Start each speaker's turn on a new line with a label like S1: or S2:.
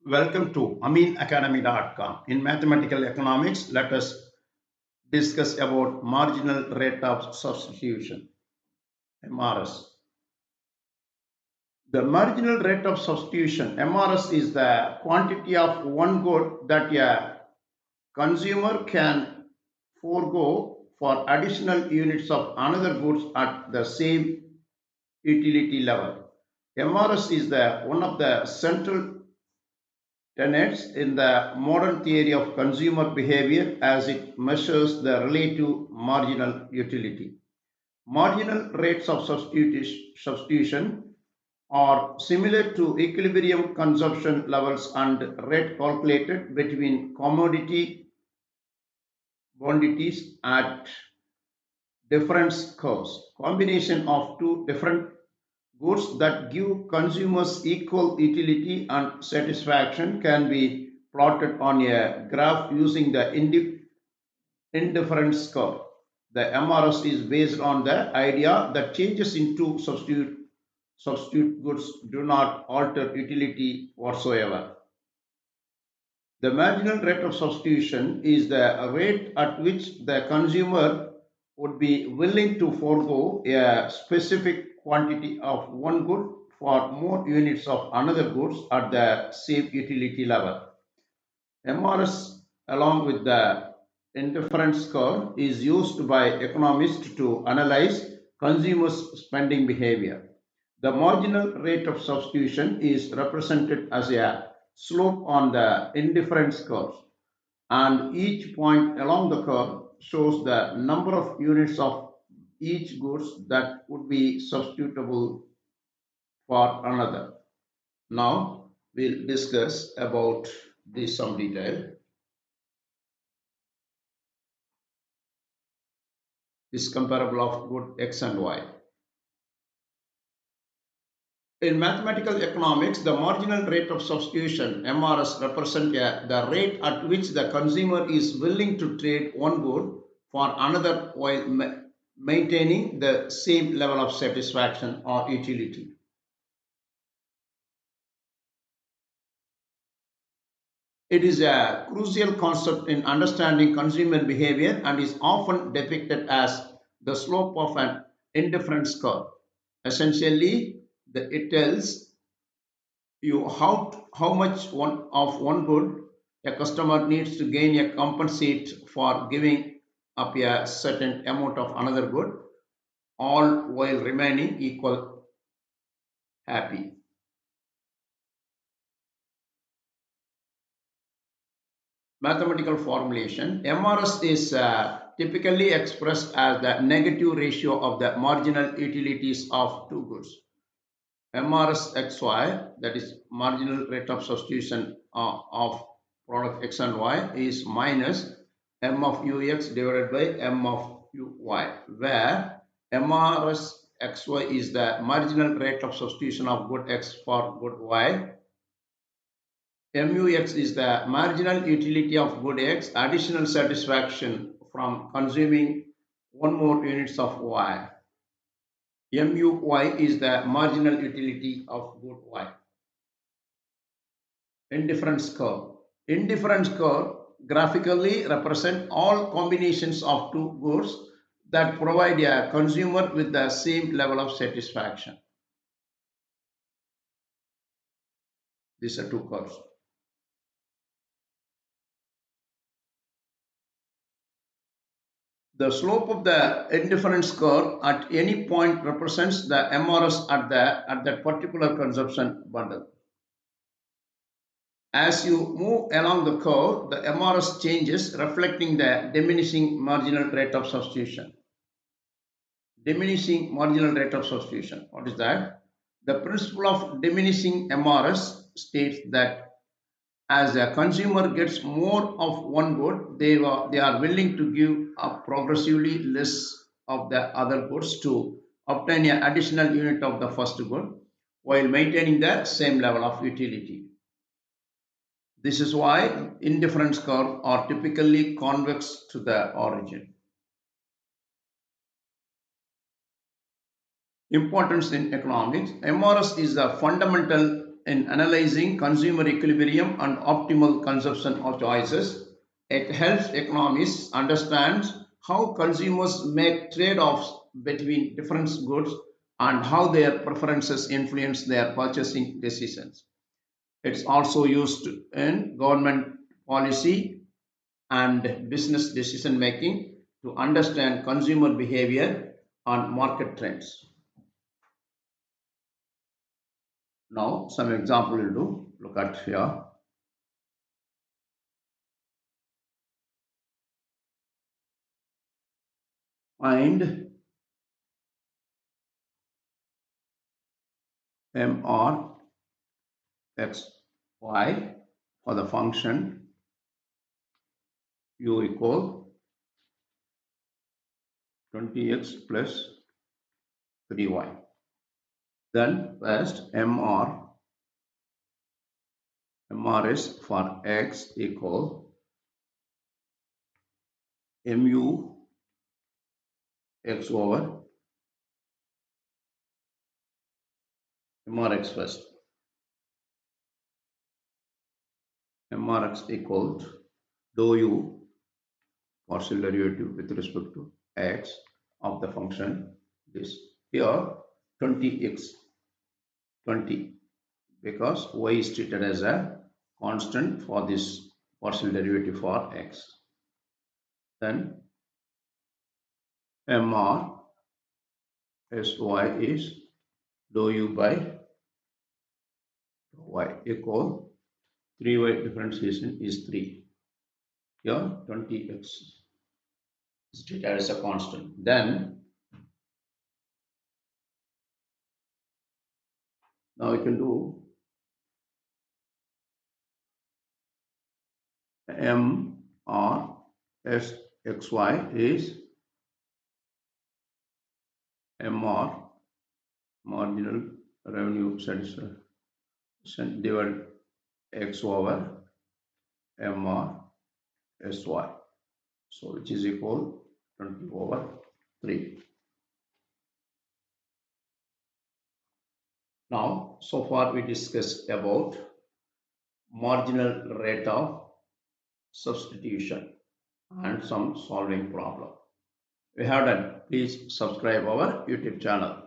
S1: Welcome to aminacademy.com. In mathematical economics, let us discuss about marginal rate of substitution, MRS. The marginal rate of substitution, MRS, is the quantity of one good that a consumer can forego for additional units of another goods at the same utility level. MRS is one of the central tenets in the modern theory of consumer behavior as it measures the relative marginal utility. Marginal rates of substitution are similar to equilibrium consumption levels and rate calculated between commodity quantities at different costs. Combination of two different goods that give consumers equal utility and satisfaction can be plotted on a graph using the indifference curve. The MRS is based on the idea that changes in two substitute goods do not alter utility whatsoever. The marginal rate of substitution is the rate at which the consumer would be willing to forego a specific quantity of one good for more units of another goods at the same utility level. MRS, along with the indifference curve, is used by economists to analyze consumers' spending behavior. The marginal rate of substitution is represented as a slope on the indifference curve, and each point along the curve shows the number of units of each goods that would be substitutable for another. Now we'll discuss about this some detail. This comparable of good X and Y. In mathematical economics, the marginal rate of substitution, MRS, represents the rate at which the consumer is willing to trade one good for another while maintaining the same level of satisfaction or utility. It is a crucial concept in understanding consumer behavior and is often depicted as the slope of an indifference curve. Essentially, it tells you how much one good a customer needs to gain a compensate for giving up a certain amount of another good, all while remaining equal happy. Mathematical formulation, MRS is typically expressed as the negative ratio of the marginal utilities of two goods. MRS XY, that is marginal rate of substitution of product X and Y, is minus M of UX divided by M of UY, where MRS XY is the marginal rate of substitution of good X for good Y. MUX is the marginal utility of good X, additional satisfaction from consuming one more units of Y. MUY is the marginal utility of good Y. Indifference curve. Indifference curve graphically represent all combinations of two goods that provide a consumer with the same level of satisfaction. These are two curves. The slope of the indifference curve at any point represents the MRS at that particular consumption bundle. As you move along the curve, the MRS changes, reflecting the diminishing marginal rate of substitution. Diminishing marginal rate of substitution. What is that? The principle of diminishing MRS states that as a consumer gets more of one good, they are willing to give up progressively less of the other goods to obtain an additional unit of the first good while maintaining the same level of utility. This is why indifference curves are typically convex to the origin. Importance in economics. MRS is a fundamental in analyzing consumer equilibrium and optimal consumption of choices. It helps economists understand how consumers make trade-offs between different goods and how their preferences influence their purchasing decisions. It's also used in government policy and business decision making to understand consumer behavior and market trends. Now, some example will do. Look at here. Find MR x y for the function u equal 20x plus 3y. Then first MR is for x equal mu x over MRx first. MRx equals dou u partial derivative with respect to x of the function this. Here 20x 20 because y is treated as a constant for this partial derivative for x. Then MR sy is dou u by y equal 3y differentiation is 3. Here 20x is treated as a constant. Then now we can do MR s xy is MR marginal revenue satisfaction divided x over MR sy. So which is equal 20 over 3. Now, so far we discussed about marginal rate of substitution and some solving problem. We have done. Please subscribe our YouTube channel.